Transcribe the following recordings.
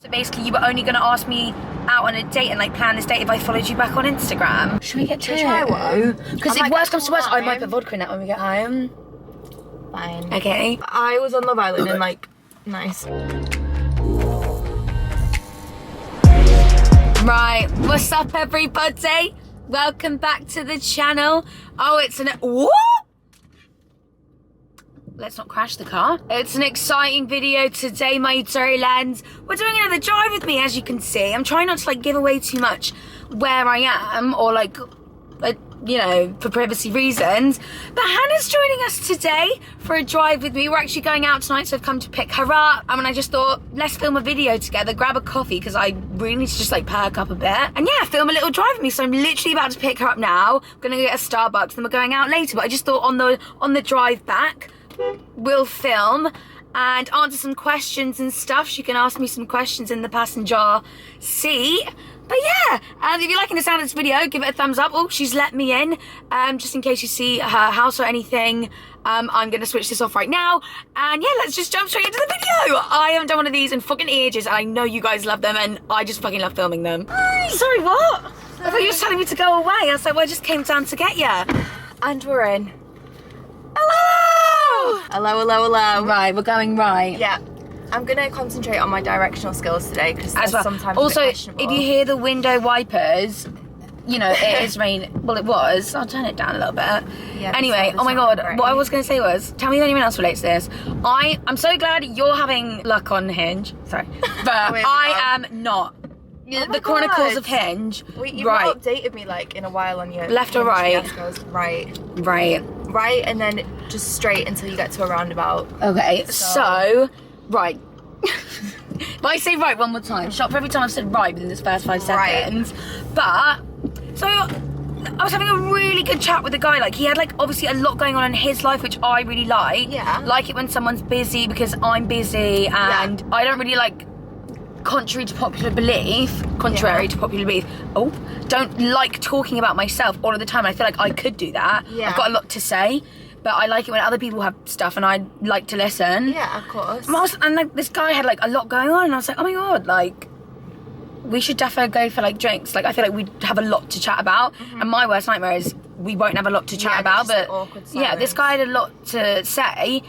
So basically you were only going to ask me out on a date and like plan this date if I followed you back on Instagram. Should we get two? Try one? Because if worst comes to worst, I might put vodka in that when we get home. Fine. Okay. I was on Love Island and like, nice. Right, what's up everybody? Welcome back to the channel. Oh, it's an... What? Let's not crash the car. It's an exciting video today, my darlings. We're doing another drive with me, as you can see. I'm trying not to like give away too much where I am or like, you know, for privacy reasons. But Hannah's joining us today for a drive with me. We're actually going out tonight, so I've come to pick her up. And I just thought, let's film a video together, grab a coffee, because I really need to just like perk up a bit. And yeah, film a little drive with me. So I'm literally about to pick her up now. I'm gonna get a Starbucks, then we're going out later. But I just thought on the drive back, we'll film and answer some questions and stuff. She can ask me some questions in the passenger seat. But yeah, if you're liking the sound of this video, give it a thumbs up. Oh, she's let me in, just in case you see her house or anything. I'm gonna switch this off right now. And yeah, let's just jump straight into the video. I haven't done one of these in fucking ages, and I know you guys love them, and I just fucking love filming them. Hi. Sorry, what? Sorry. I thought you were telling me to go away. I was like, well, I just came down to get you. And we're in. Hello! Hello, hello, hello. Right, we're going right. Yeah. I'm gonna concentrate on my directional skills today because sometimes also, a bit questionable. if you hear the window wipers, you know, it is rain. Well, it was. I'll turn it down a little bit. Yeah, anyway, oh my god, what I was going to say was, tell me if anyone else relates to this. I'm so glad you're having luck on Hinge. Sorry. But I am not. Oh the Chronicles of Hinge. Wait, you've not updated me like in a while on your left or right? Right, and then just straight until you get to a roundabout. Okay, so right. If I say right one more time, shut up for every time I've said right within this first 5 seconds. But so I was having a really good chat with the guy. Like, he had like obviously a lot going on in his life, which I really like. Yeah. Like it when someone's busy, because I'm busy and I don't really like, contrary to popular belief, don't like talking about myself all of the time. I feel like I could do that. Yeah. I've got a lot to say, but I like it when other people have stuff and I like to listen. Yeah, of course. And like this guy had like a lot going on, and I was like, oh my god, like we should definitely go for like drinks. Like I feel like we'd have a lot to chat about. And my worst nightmare is we won't have a lot to chat about. But yeah, this guy had a lot to say.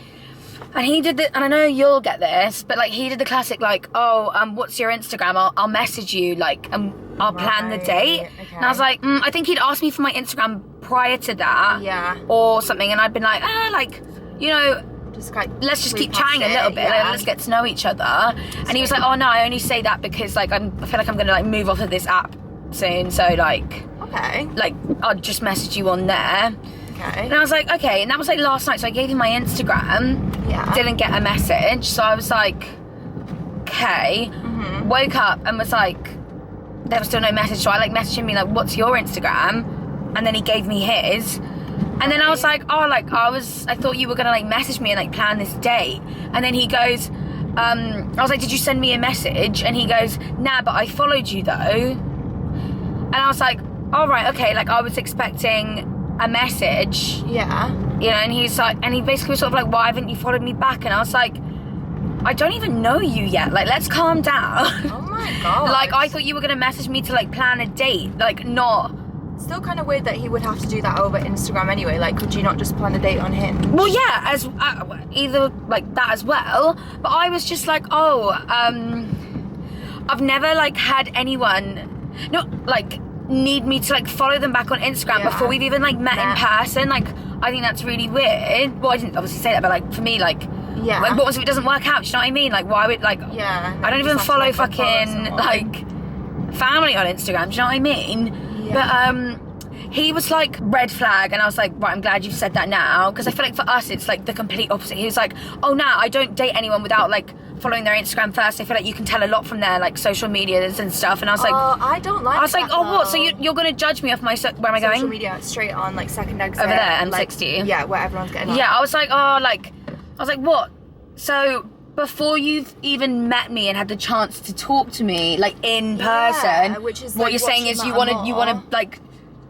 And he did and I know you'll get this, but like he did the classic like, oh, what's your Instagram? I'll message you, like, and I'll plan the date. Okay. And I was like, I think he'd asked me for my Instagram prior to that. Yeah. Or something, and I'd been like, like, you know, just like, let's just keep chatting a little bit, like, let's get to know each other. And he was like, oh no, I only say that because like I feel like I'm gonna like move off of this app soon, so like, okay, like I'll just message you on there. Okay. And I was like, okay, and that was like last night, so I gave him my Instagram. Yeah. Didn't get a message, so I was like, okay. Woke up and was like, there was still no message, so I like messaged him, like, what's your Instagram? And then he gave me his. And then I was like, oh, like, I thought you were gonna like message me and like plan this date. And then he goes, I was like, did you send me a message? And he goes, nah, but I followed you though. And I was like, all right, okay, like I was expecting a message. Yeah. You know, and he's like, and he basically was sort of like, why haven't you followed me back? And I was like, I don't even know you yet. Like, let's calm down. Oh my god. Like, I thought you were gonna message me to like plan a date, like not. Still kind of weird that he would have to do that over Instagram anyway. Like, could you not just plan a date on him? Well, yeah, as either like that as well. But I was just like, oh, I've never like had anyone, need me to like follow them back on Instagram before we've even like met in person. Like, I think that's really weird. Well, I didn't obviously say that, but like for me, like, what was if it doesn't work out? Do you know what I mean? Like, why would like? Yeah. I don't even follow fucking like family on Instagram. Do you know what I mean? Yeah. But he was like, red flag, and I was like, right, I'm glad you've said that now, because I feel like for us it's like the complete opposite. He was like, oh no, I don't date anyone without like following their Instagram first. I feel like you can tell a lot from their like social medias and stuff. And I was like, oh, I don't like that. I was like, oh, what? So you're gonna judge me off my where am I going? Social media, straight on like second exit over there, M60. Like, yeah, where everyone's getting. Yeah, I was like, what? So before you've even met me and had the chance to talk to me like in person, which is what like, you're saying is you want to like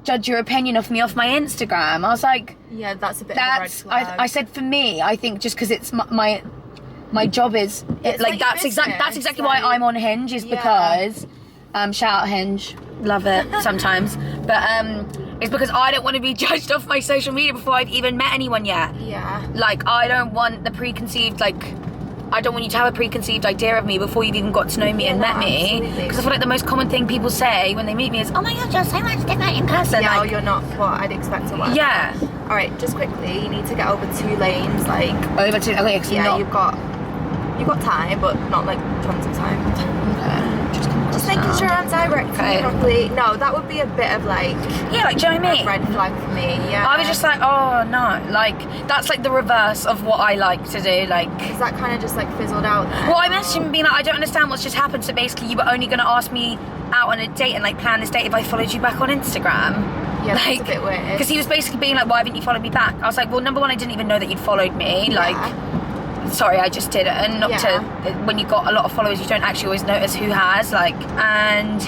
judge your opinion of me off my Instagram. I was like, yeah, that's a bit of a red flag. I said for me, I think just because it's my My job is like that's exactly why I'm on Hinge, is because shout out Hinge, love it sometimes, but it's because I don't want to be judged off my social media before I've even met anyone yet. Yeah. Like, I don't want the preconceived, like, I don't want you to have a preconceived idea of me before you've even got to know me and met me. Because I feel like the most common thing people say when they meet me is, oh my god, you're so much different in person. Yeah, like, or you're not what I'd expect to work. Yeah. Alright, just quickly, you need to get over 2 lanes, like... Over to, okay, because you've got time, but not like tons of time. Okay. Just making sure I'm directing properly. No, that would be a bit of like... Yeah, like, do you know what I mean? A red flag for me, yeah. I was just like, oh no, like, that's like the reverse of what I like to do, like... Is that kind of just like fizzled out then? Well, I messaged him being like, I don't understand what's just happened, so basically you were only going to ask me out on a date and like plan this date if I followed you back on Instagram. Yeah, like, that's a bit weird. Because he was basically being like, why haven't you followed me back? I was like, well, number one, I didn't even know that you'd followed me, like... Sorry, I just did it, and not to. When you got a lot of followers, you don't actually always notice who has, like, and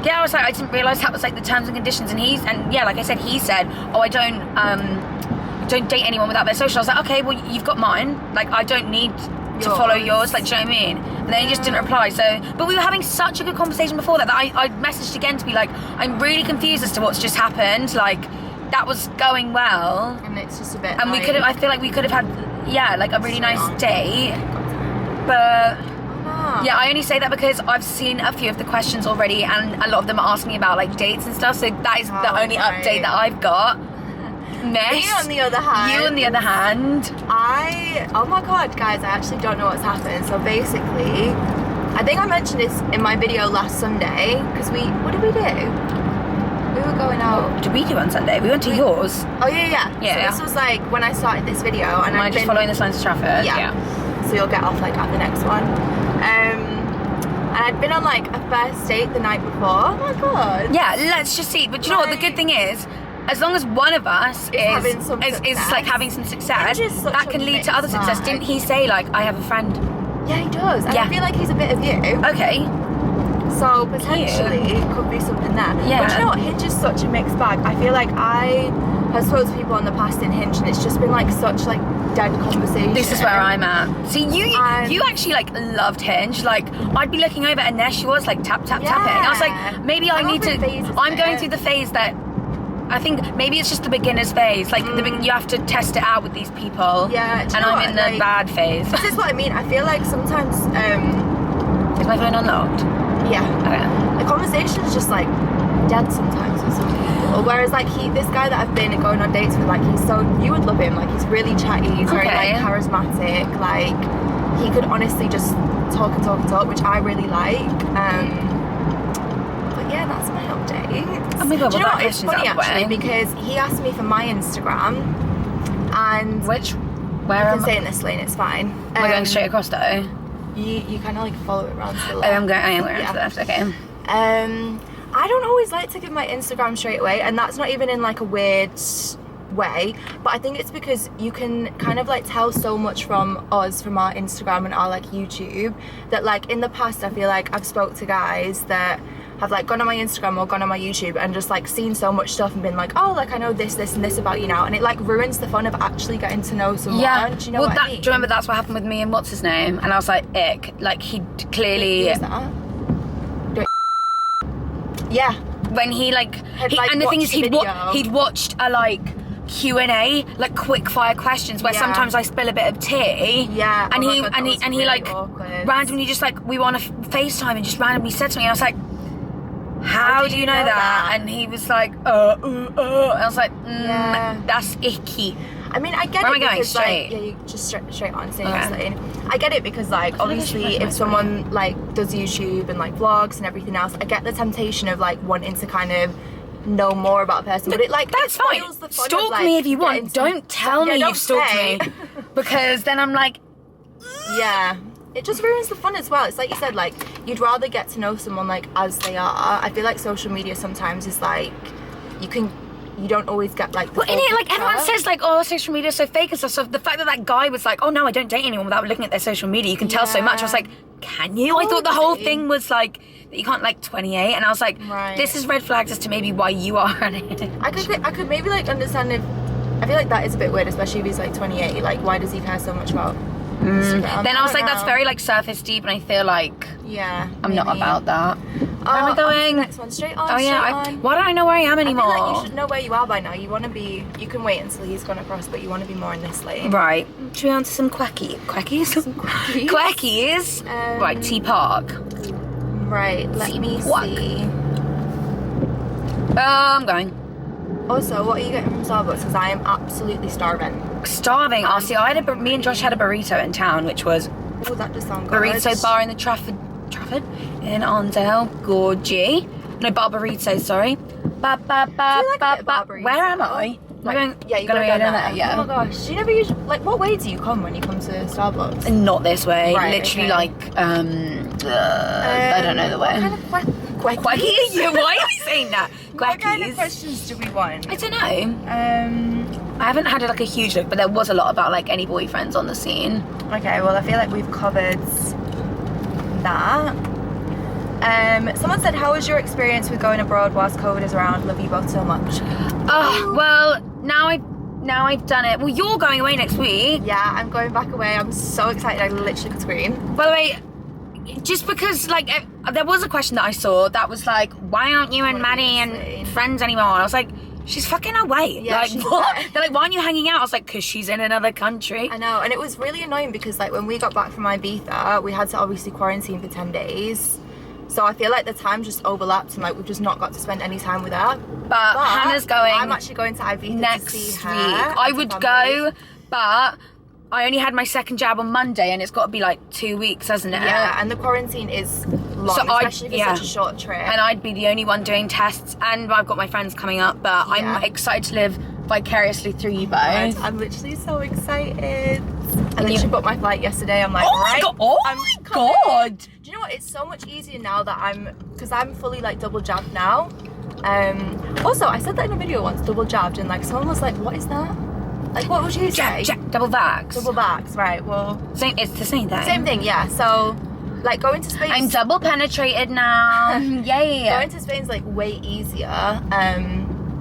yeah, I was like, I didn't realise that was like the terms and conditions, and like I said, he said, oh, I don't date anyone without their social. I was like, okay, well, you've got mine, like, I don't need to follow yours, like, do you know what I mean? And then he just didn't reply. So, but we were having such a good conversation before that I messaged again to be like, I'm really confused as to what's just happened, like, that was going well, and it's just a bit, and like, I feel like we could have had like a really nice date, but yeah, I only say that because I've seen a few of the questions already, and a lot of them are asking me about like dates and stuff, so that is the only update that I've got. Me on the other hand, oh my god, guys, I actually don't know what's happened. So basically, I think I mentioned this in my video last Sunday, because what did we do? We were going out. What did we do on Sunday? We went to yours. Oh yeah. So this was like when I started this video, and I'm just following the signs of traffic. Yeah. So you'll get off like at the next one. And I'd been on like a first date the night before. Oh my god. Yeah, let's just see. But you know what? The good thing is, as long as one of us is like having some success, that can lead to other success. Didn't he say like, I have a friend? Yeah, he does. And I feel like he's a bit of you. Okay. So potentially it could be something there. Yeah. But you know what? Hinge is such a mixed bag. I feel like I have spoken to people in the past in Hinge, and it's just been like such like dead conversation. This is where I'm at. See, you actually like loved Hinge. Like, I'd be looking over, and there she was, like tapping. I was like, maybe I need to. I'm going through the phase that I think maybe it's just the beginner's phase. Like you have to test it out with these people. Yeah. And I'm in the bad phase. This is what I mean. I feel like sometimes. Is my phone unlocked? Yeah. Okay. The conversation is just like dead sometimes with some people. Whereas like this guy that I've been going on dates with, like you would love him. Like he's really chatty. He's very like charismatic. Like he could honestly just talk, which I really like. But yeah, that's my update. Oh my god, do you know what? It's funny actually because he asked me for my Instagram, and where I can stay in this lane. It's fine. Am I going straight across though? You kind of like follow it around to the left. I am going to the left, okay. I don't always like to give my Instagram straight away, and that's not even in like a weird way, but I think it's because you can kind of like tell so much from our Instagram and our like YouTube, that like in the past I feel like I've spoke to guys that have like gone on my Instagram or gone on my YouTube and just like seen so much stuff and been like, oh, like I know this and this about you now, and it like ruins the fun of actually getting to know someone. Yeah. Do you know what I mean? Do you remember that's what happened with me and what's his name? And I was like, ick. Like he clearly. Who's that? Yeah. When he like, and the thing is he'd watched a like Q&A, like quick fire questions where sometimes I spill a bit of tea. Yeah. And he really like awkward. Randomly just like, we were on a FaceTime and just randomly said to me, and I was like, how do you know that? And he was like, and I was like, that's icky. I mean, I get Where it am I going? because Straight? like, yeah, you just straight on, stay in this lane. I get it because like obviously if someone like does YouTube and like vlogs and everything else, I get the temptation of like wanting to kind of know more about a person, but it like that's fine. The fun stalk of, like, me if you want. Don't tell me you've stalked me, because then I'm like, yeah. It just ruins the fun as well. It's like you said, like you'd rather get to know someone like as they are. I feel like social media sometimes is like you don't always get like the well, in it, like everyone says like, oh, social media is so fake and stuff. So the fact that guy was like, oh no, I don't date anyone without looking at their social media, you can tell so much. I was like, can you? I thought the whole thing was like that you can't like 28, and I was like, this is red flags as to maybe why you are on it. I could maybe like understand if I feel like that is a bit weird, especially if he's like 28. Like, why does he care so much about Instagram. Then I was don't like, that's know. very like surface deep, and I feel like Yeah. I'm not maybe. about that. Where am I On to the going? next one. Straight on. Oh yeah, straight on. why don't I know where I am I anymore? feel like you should know where you are by now. You want to be. You can wait until he's gone across, but you want to be more in this lane. Right. Should we on to some quackies? Quackies. Quackies. Right, T Park. Right. Let me Quack. see. I'm going. Also, what are you getting from Starbucks? Because I am absolutely starving. Starving. Oh, see, me and Josh had a burrito in town, which was Oh, that does sound good. burrito bar in the Trafford in Arndale. Gorgy. No, bar burrito, sorry. Ba, ba, ba, Do you like a ba, bit of ba. bar burrito? Where am I? Yeah, you gonna go go down down there. there, yeah. Oh my gosh, you never usually, like, what way do you come when you come to Starbucks? Not this way. Right, Literally, okay. like, I don't know the way. What kind of quackies? Quackies? Yeah, why are we saying that? What kind of Quackies? questions do we want? I don't know. I haven't had like a huge look, but there was a lot about like any boyfriends on the scene. Okay, well, I feel like we've covered that. Someone said, how was your experience with going abroad whilst COVID is around? Love you both so much. Oh, well, now I've done it. Well, you're going away next week. Yeah, I'm going back away. I'm so excited. I literally could scream. By the way, just because like there was a question that I saw that was like, why aren't you and Maddie and friends anymore? And I was like, she's fucking away. Yeah, like she's what? away. They're like, why aren't you hanging out? I was like, because she's in another country. I know, and it was really annoying because like when we got back from Ibiza, we had to obviously quarantine for 10 days. So I feel like the time just overlapped and like we've just not got to spend any time with her. But Hannah's going. I'm actually going to Ibiza next to see week. her. I would go, but I only had my second jab on Monday, and it's got to be like 2 weeks, hasn't it? Yeah, and the quarantine is long, So especially for such a short trip. And I'd be the only one doing tests, and I've got my friends coming up, but I'm excited to live vicariously through you both. I'm literally so excited. I you- literally booked my flight yesterday. I'm like, Oh my right, god! Oh I'm my coming. god! Do you know what? It's so much easier now that because I'm fully like double jabbed now. Also, I said that in a video once, double jabbed, and like someone was like, what is that? Like, what would you say? Double vax. Double vax, right? Well, It's the same thing. same thing, yeah. So, like going to Spain. I'm double penetrated now. Yay! Going to Spain's like way easier.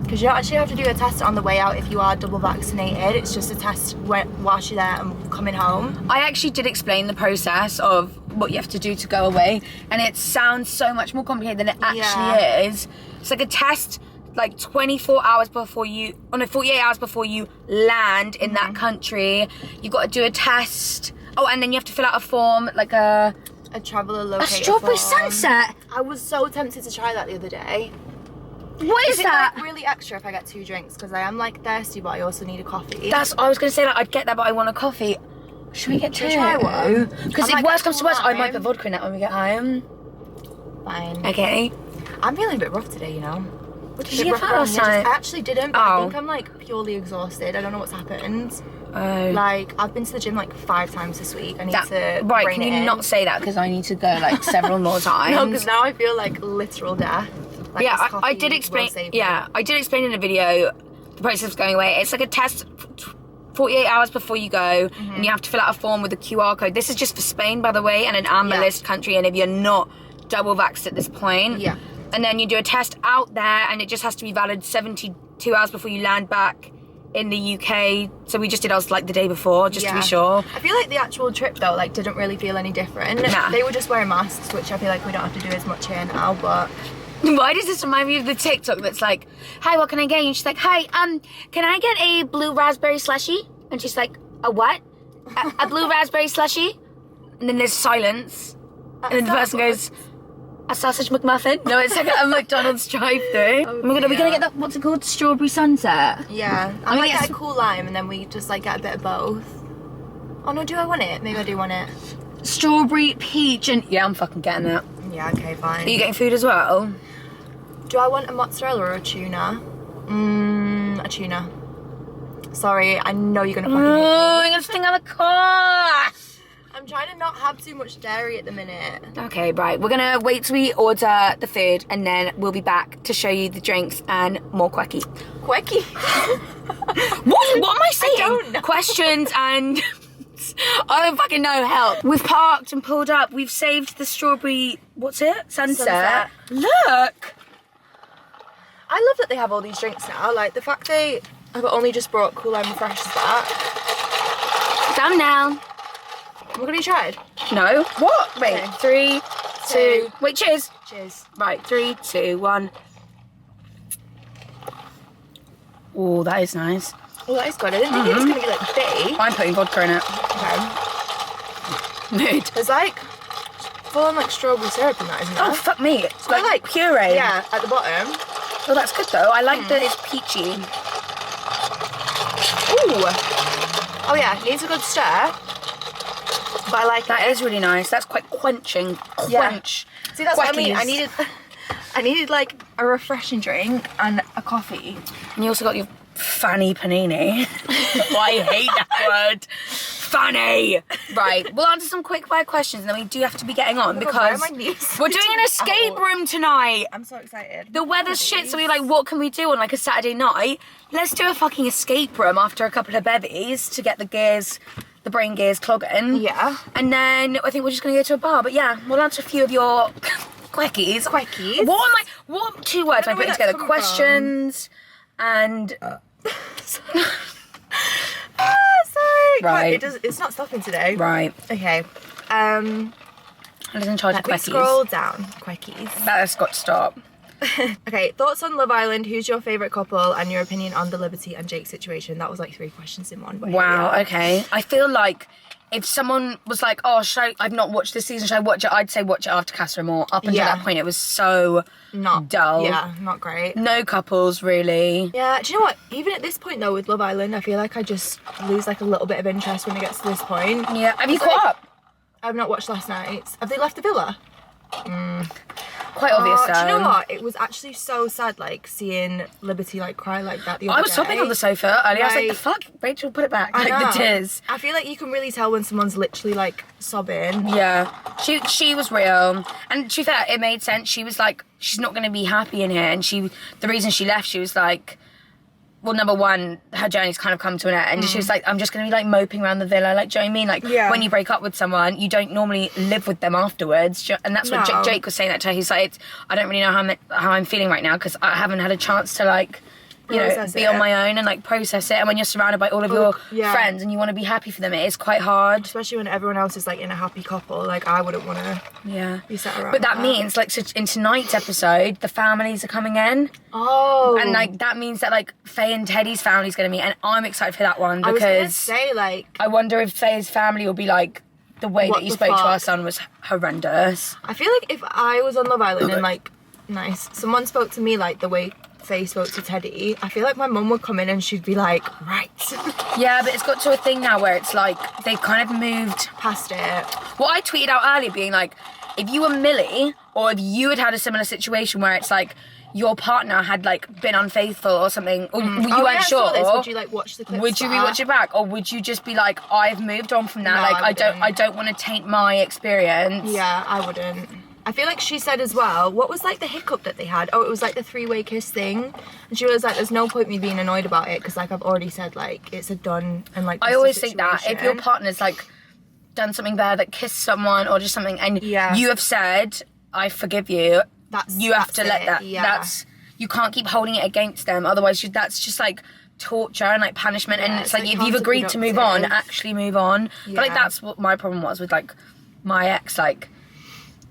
Because you don't actually have to do a test on the way out if you are double vaccinated. It's just a test whilst you're there and coming home. I actually did explain the process of what you have to do to go away, and it sounds so much more complicated than it actually is. It's like a test like 24 hours before you, 48 hours before you land in that country. You've got to do a test. Oh, and then you have to fill out a form, like a traveller locator strawberry form. sunset. I was so tempted to try that the other day. What is it that? like really extra if I get 2 drinks? Because I am like thirsty, but I also need a coffee. I was going to say like I'd get that, but I want a coffee. Should we get 2? Should we try one? Because I if might worst get comes to worst, I might lime. put vodka in it when we get home. Fine. Okay. I'm feeling a bit rough today, you know. Did you get fat last night? I actually didn't, but Oh. I think I'm like purely exhausted. I don't know what's happened. Oh. Like, I've been to the gym like 5 times this week. I need to right, rein can it you in. not say that? Because I need to go like several more times. No, because now I feel like literal death. Like, Yeah, this I coffee did will explain. save me. Yeah, I did explain in a video the process of going away. It's like a test 48 hours before you go, and you have to fill out a form with a QR code. This is just for Spain, by the way, and an amber list country, and if you're not double vaxxed at this point. Yeah. And then you do a test out there, and it just has to be valid 72 hours before you land back in the UK. So we just did ours like the day before, just to be sure. I feel like the actual trip though, like, didn't really feel any different. Nah. They were just wearing masks, which I feel like we don't have to do as much here now, but Why does this remind me of the TikTok that's like, hi, what can I get you? And she's like, hi, can I get a blue raspberry slushie? And she's like, a what? A blue raspberry slushie? And then there's silence. And then the person goes, a sausage McMuffin? No, it's like a McDonald's drive-thru. Oh, Are we gonna get that, what's it called? Strawberry sunset? yeah. I mean, might it's- get a cool lime and then we just like get a bit of both. Oh no, do I want it? Maybe I do want it. Strawberry, peach, and yeah, I'm fucking getting that. Yeah, okay, fine. Are you getting food as well? Do I want a mozzarella or a tuna? A tuna. Sorry, I know you're gonna fucking hate Oh, me. I'm gonna sting on the car. I'm trying to not have too much dairy at the minute. Okay, right. We're gonna wait till we order the food, and then we'll be back to show you the drinks and more quacky. Quacky. What am I saying? don't know. Questions and I don't fucking know. Help. We've parked and pulled up. We've saved the strawberry. What's it? Sunset. Look. I love that they have all these drinks now. Like the fact they have only just brought Cool Lime Refreshers back. Thumbnail. We're gonna be tried. No. What? Wait. Okay. 3, 2. Wait. Cheers. Cheers. Right. 3, 2, 1. Oh, that is nice. Oh, that is good. I didn't think it was gonna be like bitty. I'm putting vodka in it. Okay. Mood. There's like full on like strawberry syrup in that, isn't there? Oh, fuck me. It's like puree. Yeah, at the bottom. Oh, that's good though. I like that it's peachy. Ooh. Oh yeah, needs a good stir. But I like That is really nice. That's quite quenching. Quench. Yeah. See, that's what I mean. Quackies. I needed like a refreshing drink and a coffee. And you also got your fanny panini. I hate that word. Fanny. Right, we'll answer some quick fire questions and then we do have to be getting on because we're doing an escape room tonight. I'm so excited. The weather's shit, so we're like, what can we do on like a Saturday night? Let's do a fucking escape room after a couple of bevies to get the brain gears clogging. Yeah. And then I think we're just gonna go to a bar. But yeah, we'll answer a few of your quickies. Quickies? What 2 words am I putting together? Questions and... Sorry. Right. It's not stopping today. Right. Okay. I was in charge of Let me quickies. scroll down. Quickies. That's got to stop. Okay, thoughts on Love Island, who's your favourite couple, and your opinion on the Liberty and Jake situation. That was like 3 questions in one. But Wow, okay. I feel like if someone was like, oh, I've not watched this season, should I watch it? I'd say watch it after Casa Amor. Up until that point, it was so not dull. Yeah, not great. No couples, really. Yeah, do you know what? Even at this point, though, with Love Island, I feel like I just lose like a little bit of interest when it gets to this point. Yeah, have you caught up? I've not watched last night's. Have they left the villa? Quite obvious, though. Do you know what? It was actually so sad, like, seeing Liberty, like, cry like that the other day. I was sobbing on the sofa earlier. I was like, Like- the fuck? Rachel, put it back. I Like, know. the tears. I feel like you can really tell when someone's literally, like, sobbing. Yeah, she was real, and to be fair, it made sense. She was like, she's not going to be happy in here, and the reason she left, she was like, well, number one, her journey's kind of come to an end, and she was like, I'm just going to be like moping around the villa, like, do you know what I mean? Like, Yeah. when you break up with someone, you don't normally live with them afterwards, and that's what No. Jake was saying that to her. He's like, I don't really know how I'm feeling right now because I haven't had a chance to like, you know, Process be it. on my own and like process it. And when you're surrounded by all of your yeah. friends and you want to be happy for them, it is quite hard. Especially when everyone else is, like, in a happy couple. Like, I wouldn't want to Yeah. be sat around. But that like means, like, so in tonight's episode, the families are coming in. Oh. And, like, that means that, like, Faye and Teddy's family's going to meet. And I'm excited for that one I was going to because say, like, I wonder if Faye's family will be like, the way What that you the spoke to fuck? our son was horrendous. I feel like if I was on Love Island and, like, someone spoke to me, like, the way Faye spoke to Teddy, I feel like my mum would come in and she'd be like, right. Yeah, but it's got to a thing now where it's like, they've kind of moved. Past it. What I tweeted out earlier being like, if you were Millie, or if you had a similar situation where it's like, your partner had like been unfaithful or something, or you Oh, weren't yeah, I sure. saw this. Would you, like, watch the clips? Would you rewatch it back, or would you just be like, I've moved on from that? No, like, I I don't want to taint my experience. Yeah, I wouldn't. I feel like she said as well, what was like the hiccup that they had? Oh, it was like the 3-way kiss thing. And she was like, there's no point me being annoyed about it because, like, I've already said, like, it's a done and, like, I always think that if your situation. partner's like done something bad, like kissed someone or just something, and Yeah. you have said, I forgive you, you have to let it, that. yeah. You can't keep holding it against them. Otherwise, that's just like torture and like punishment. Yeah, and it's it's like, like if you've agreed to move on, counterproductive. actually move on. But like Yeah. that's what my problem was with like my ex. Like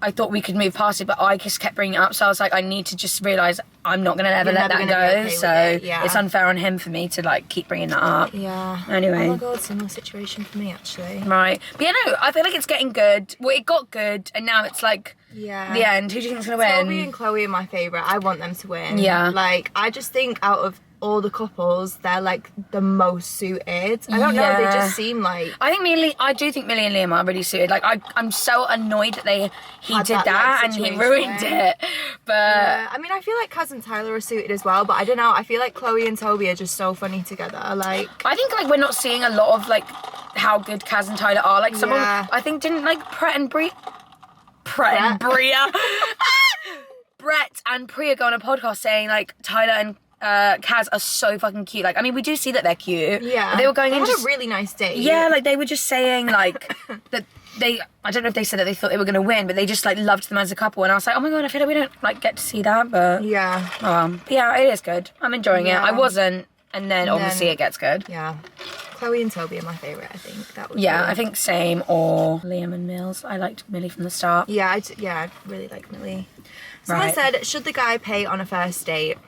I thought we could move past it, but I just kept bringing it up. So I was like, I need to just realise I'm not going to ever You're let never that gonna be go. okay with So it, yeah. it's unfair on him for me to like keep bringing that up. Yeah. Anyway. Oh my god, similar situation for me, actually. Right. But yeah, no, I feel like it's getting good. Well, it got good, and now it's like Yeah. the end. Who do you think's going to win? Toby and Chloe are my favourite. I want them to win. Yeah. Like, I just think out of all the couples, they're like the most suited. I don't know, they Yeah. just seem like... I do think Millie and Liam are really suited. Like I'm so annoyed that he Had did that, that, like, and he situation. ruined it. But I mean, I feel like Kaz and Tyler are suited as well, but I don't know. I feel like Chloe and Toby are just so funny together. Like, I think like we're not seeing a lot of like how good Kaz and Tyler are. Like someone, Yeah. I think didn't like Brett and Bria. Brett and Priya go on a podcast saying like Tyler and Kaz are so fucking cute. Like, I mean, we do see that they're cute. yeah. They were going they in had just a really nice date. yeah, like they were just saying like that they. I don't know if they said that they thought they were going to win, but they just like loved them as a couple. And I was like, oh my god, I feel like we don't like get to see that, but Yeah. but yeah, it is good. I'm enjoying it. Yeah. I wasn't, and then obviously then- it gets good. Yeah. Chloe and Toby are my favourite, I think. That would Yeah, be... I think same, or Liam and Mills. I liked Millie from the start. Yeah, I really like Millie. Someone Right. said, should the guy pay on a first date?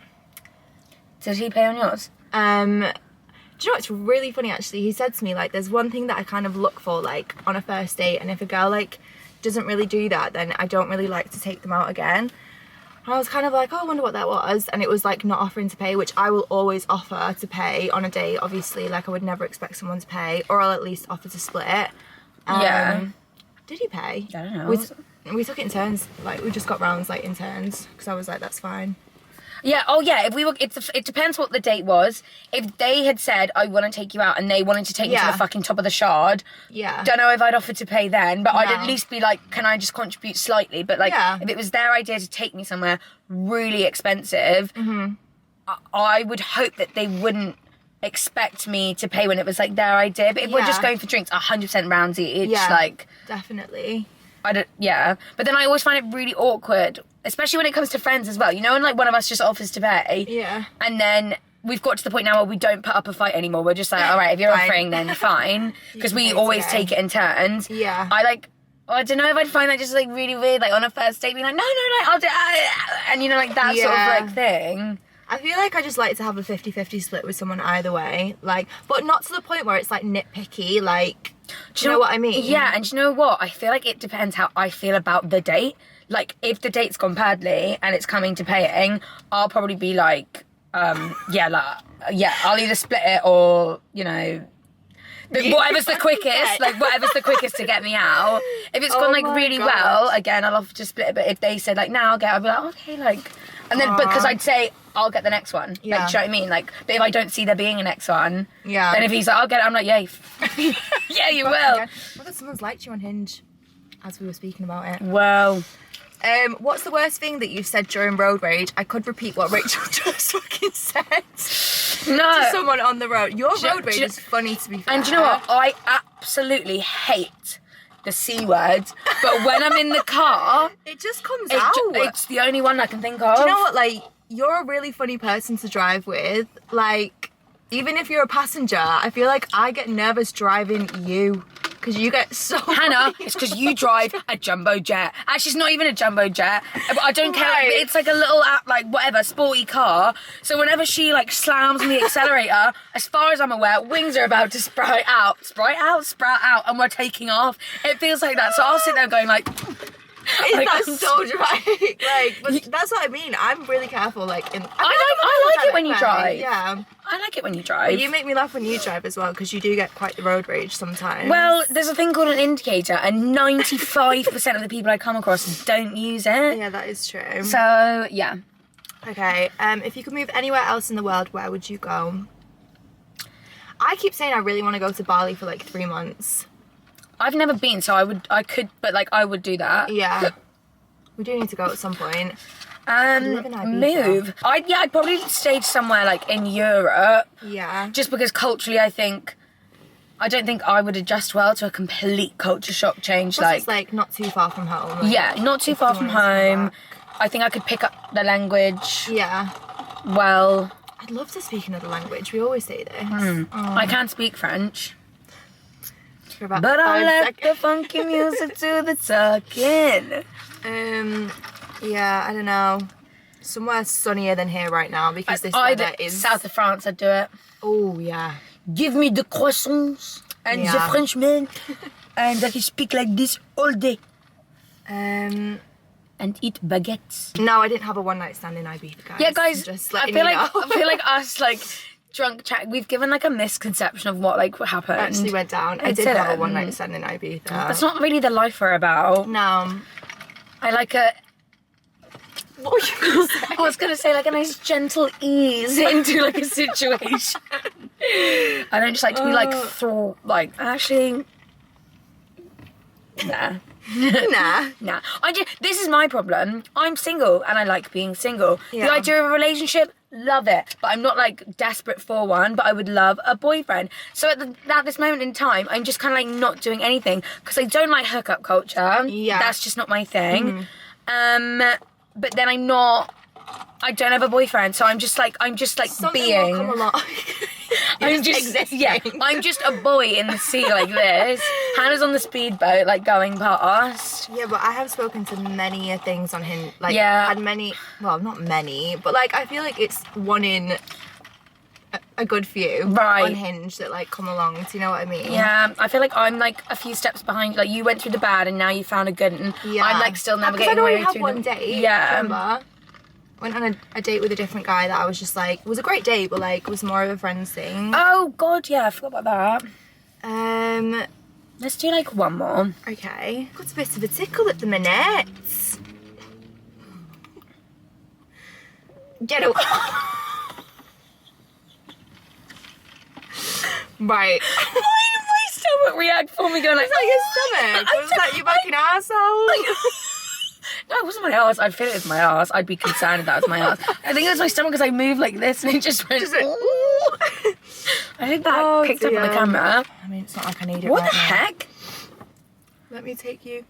Did he pay on yours? Do you know what's really funny, actually? He said to me, like, there's one thing that I kind of look for, like, on a first date, and if a girl, like, doesn't really do that, then I don't really like to take them out again. And I was kind of like, oh, I wonder what that was. And it was, like, not offering to pay, which I will always offer to pay on a date, obviously. Like, I would never expect someone to pay, or I'll at least offer to split. Yeah. Did he pay? I don't know. We took it in turns. Like, we just got rounds, like, in turns. Because I was like, that's fine. Yeah, oh yeah, if we were, it depends what the date was. If they had said, I want to take you out, and they wanted to take you to Yeah. the fucking top of the shard, Yeah. don't know if I'd offer to pay then, but I'd No. at least be like, can I just contribute slightly? But like, Yeah. if it was their idea to take me somewhere really expensive, I would hope that they wouldn't expect me to pay when it was like their idea. But if we're just Yeah. going for drinks, 100% rounds each, Yeah. like... Definitely. I don't, yeah. But then I always find it really awkward, especially when it comes to friends as well. You know, when like one of us just offers to pay, Yeah. and then we've got to the point now where we don't put up a fight anymore. We're just like, all right, if you're Fine. offering, then fine, because can we pay always today. take it in turns. Yeah. I don't know if I'd find that just like really weird, like on a first date, being like, no, I'll do, and you know, like that sort of Yeah. like thing. I feel like I just like to have a 50-50 split with someone either way. Like, but not to the point where it's like nitpicky, like, do you know what I mean? Yeah, and do you know what? I feel like it depends how I feel about the date. Like, if the date's gone badly and it's coming to paying, I'll probably be like, I'll either split it or, you know, whatever's the quickest, like whatever's the quickest to get me out. If it's gone like my really God. well, again, I'll offer to split it. But if they said like, now I'll be like, okay, like, and then because I'd say I'll get the next one. Yeah. Like, do you know what I mean? Like, but if I don't see there being a next one, Yeah. then if he's like, I'll get it, I'm like, yay. Yeah, you will. Yeah. Well, someone's liked you on Hinge, as we were speaking about it. Well, What's the worst thing that you've said during road rage? I could repeat what Rachel just fucking said no. to someone on the road. Your Do you- road rage do you- is funny, to be fair. And do you know what? I absolutely hate the C word, but when I'm in the car, It just comes out. it's the only one I can think of. Do you know what? Like, you're a really funny person to drive with. Like, even if you're a passenger, I feel like I get nervous driving you because you get so. Hannah, it's because you drive a jumbo jet. Actually, it's not even a jumbo jet. But I don't care. Right. It's like a little, like, whatever, sporty car. So whenever she, like, slams on the accelerator, as far as I'm aware, wings are about to sprout out, and we're taking off. It feels like that. So I'll sit there going, like... like, That's so dramatic. Like, but that's what I mean. I'm really careful. Like, I like it when you drive. Yeah. I like it when you drive. But you make me laugh when you drive as well because you do get quite the road rage sometimes. Well, there's a thing called an indicator, and 95% of the people I come across don't use it. yeah, that is true. So, yeah. Okay, if you could move anywhere else in the world, where would you go? I keep saying I really want to go to Bali for like 3 months. I've never been, so I would do that. Yeah. We do need to go at some point. live in Ibiza. Move. I'd probably stay somewhere like in Europe, Yeah. just because culturally I don't think I would adjust well to a complete culture shock change. Plus it's like not too far from home. Like, yeah, not too if far you from wanted to come home. back. I think I could pick up the language Yeah. well. I'd love to speak another language. We always say this. I can't speak French. For about But I 5 let seconds. the funky music do the talking. Yeah, I don't know. Somewhere sunnier than here right now because this weather is. South of France, I'd do it. Oh yeah. Give me the croissants and the Yeah. Frenchmen, and I can speak like this all day Um. and eat baguettes. No, I didn't have a one night stand in Ibiza, guys. Yeah, guys, Just I letting feel you like know. I feel like us like drunk chat. We've given like a misconception of what happened. actually went down. I It did have a didn't. one night stand in Ibiza. That's not really the life we're about. No. I like a. What were you gonna say? I was gonna say like a nice gentle ease into like a situation. I don't just like to be like actually. Nah. Nah. This is my problem. I'm single and I like being single. Yeah. The idea of a relationship, love it. But I'm not like desperate for one, but I would love a boyfriend. So at this moment in time, I'm just kind of like not doing anything because I don't like hookup culture. Yeah. That's just not my thing. But then I don't have a boyfriend, so I'm just like Something being. will come along. I'm just I'm just a buoy in the sea like this. Hannah's on the speedboat, like going past. Yeah, but I have spoken to many things on Hinge. Like, Yeah. had many, well, not many, but like I feel like it's one in a good few on Hinge that like come along. Do you know what I mean? Yeah, I feel like I'm like a few steps behind. Like you went through the bad and now you found a good one. Yeah. I'm like still navigating my way through. I'd already had one date. Yeah. Remember? Went on a date with a different guy that I was just like, it was a great date, but like it was more of a friends thing. Oh God, yeah, I forgot about that. Let's do like one more. Okay. Got a bit of a tickle at the minute. Get away. Right. Why did my stomach react for me going like, it's like your stomach? Was that your fucking arsehole? No, it wasn't my arse. I'd feel it with my arse. I'd be concerned if that was my arse. I think it was my stomach because I moved like this and it just went. I think that picked up on the camera. I mean, it's not like I need it. What the heck? Let me take you.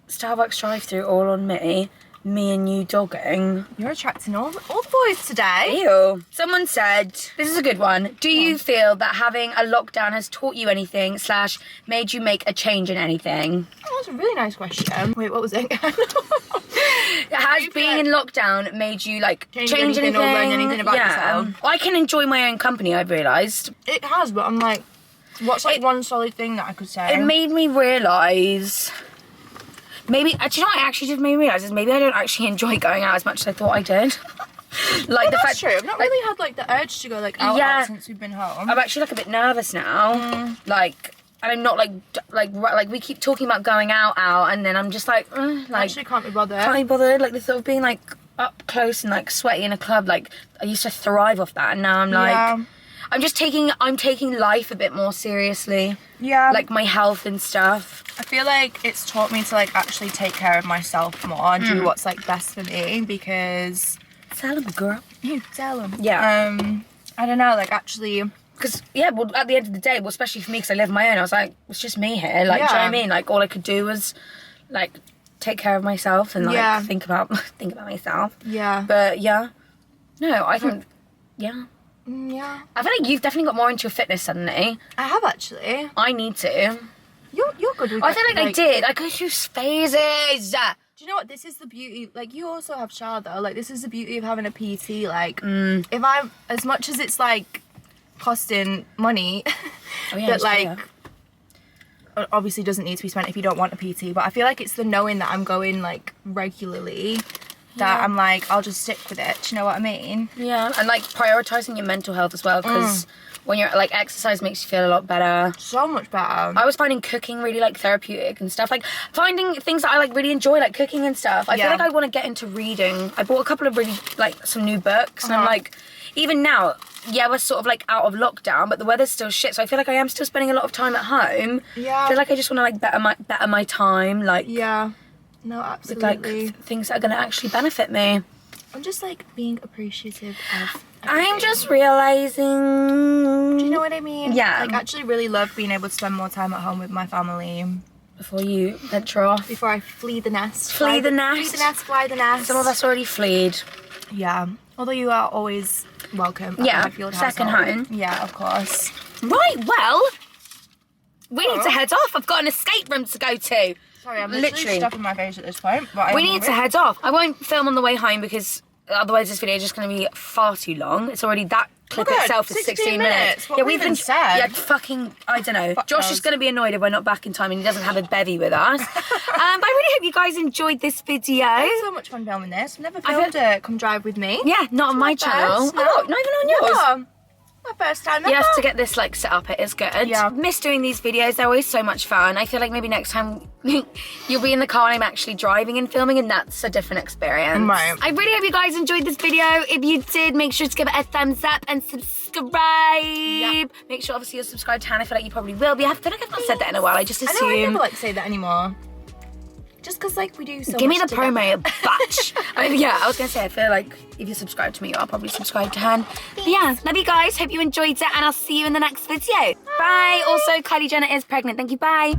Starbucks drive-through all on me. Me and you dogging. You're attracting all the boys today. Ew. Someone said, this is a good one. Do you feel that having a lockdown has taught you anything / made you make a change in anything? Oh, that's a really nice question. Wait, what was it again? Has being in lockdown made you like change anything or learn anything about yourself? I can enjoy my own company, I've realised. It has, but I'm like, what's like one solid thing that I could say? It made me realise... Maybe, do you know what I actually just made me realise is maybe I don't actually enjoy going out as much as I thought I did. Like the fact, true. I've not really had like the urge to go like out since we've been home. I'm actually like a bit nervous now. Like, and I'm not like we keep talking about going out, and then I'm just like, actually can't be bothered. Can't be bothered. Like the thought of being like up close and like sweaty in a club. Like I used to thrive off that, and now I'm like, I'm taking life a bit more seriously. Yeah. Like my health and stuff. I feel like it's taught me to like actually take care of myself more and do what's like best for me because... Tell them, girl. You tell them. Yeah. I don't know, like actually... Because, yeah, well, at the end of the day, well, especially for me, because I live on my own, I was like, it's just me here. Like, do you know what I mean? Like, all I could do was, like, take care of myself and, like, think about myself. Yeah. But, yeah. No, I think, yeah. Yeah. I feel like you've definitely got more into your fitness suddenly. I have, actually. I need to. You're good with I feel like I did. I go through phases. Do you know what? This is the beauty. Like, you also have Char, though. Like, this is the beauty of having a PT. Like, if I'm... As much as it's, like, costing money, that, like... Obviously doesn't need to be spent if you don't want a PT. But I feel like it's the knowing that I'm going, like, regularly... that I'm like, I'll just stick with it. Do you know what I mean? Yeah. And, like, prioritising your mental health as well. Because... when you're like exercise makes you feel a lot better. So much better. I was finding cooking really like therapeutic and stuff. Like finding things that I like really enjoy, like cooking and stuff. I feel like I want to get into reading. I bought a couple of really like some new books and I'm like, even now, yeah, we're sort of like out of lockdown, but the weather's still shit. So I feel like I am still spending a lot of time at home. Yeah. I feel like I just want to like better my time. Like no, absolutely. With, like things that are gonna actually benefit me. I'm just like being appreciative of I'm just realising... Do you know what I mean? Yeah. Like, I actually really love being able to spend more time at home with my family. Before you venture off. Before I flee the nest. Fly the nest. Fly the nest. Some of us already fleed. Yeah. Although you are always welcome. Yeah, at my second home. Yeah, of course. Right, well, we need to head off. I've got an escape room to go to. Sorry, I'm literally stuffing my face at this point. But we need to head off. I won't film on the way home because otherwise this video is just going to be far too long. It's already that clip itself is 16 minutes. What we've been said. Yeah, fucking, I don't know. Josh is going to be annoyed if we're not back in time and he doesn't have a bevy with us. But I really hope you guys enjoyed this video. I had so much fun filming this. I've never filmed it. Come drive with me. Yeah, not on my channel. No. Oh, not even on yours. No. My first time ever. You have to get this like set up. It is good. Yeah. Miss doing these videos. They're always so much fun. I feel like maybe next time you'll be in the car and I'm actually driving and filming, and that's a different experience. Right. I really hope you guys enjoyed this video. If you did, make sure to give it a thumbs up and subscribe. Yeah. Make sure obviously you're subscribed to Hannah. I feel like you probably will be. I feel like I've not said that in a while. I just assume. I never like to say that anymore. Just because like we do so Give much me the together. promo, bitch. Yeah, I was going to say, I feel like if you subscribe to me, I'll probably subscribe to Han. But yeah, love you guys. Hope you enjoyed it, and I'll see you in the next video. Bye. Also, Kylie Jenner is pregnant. Thank you. Bye.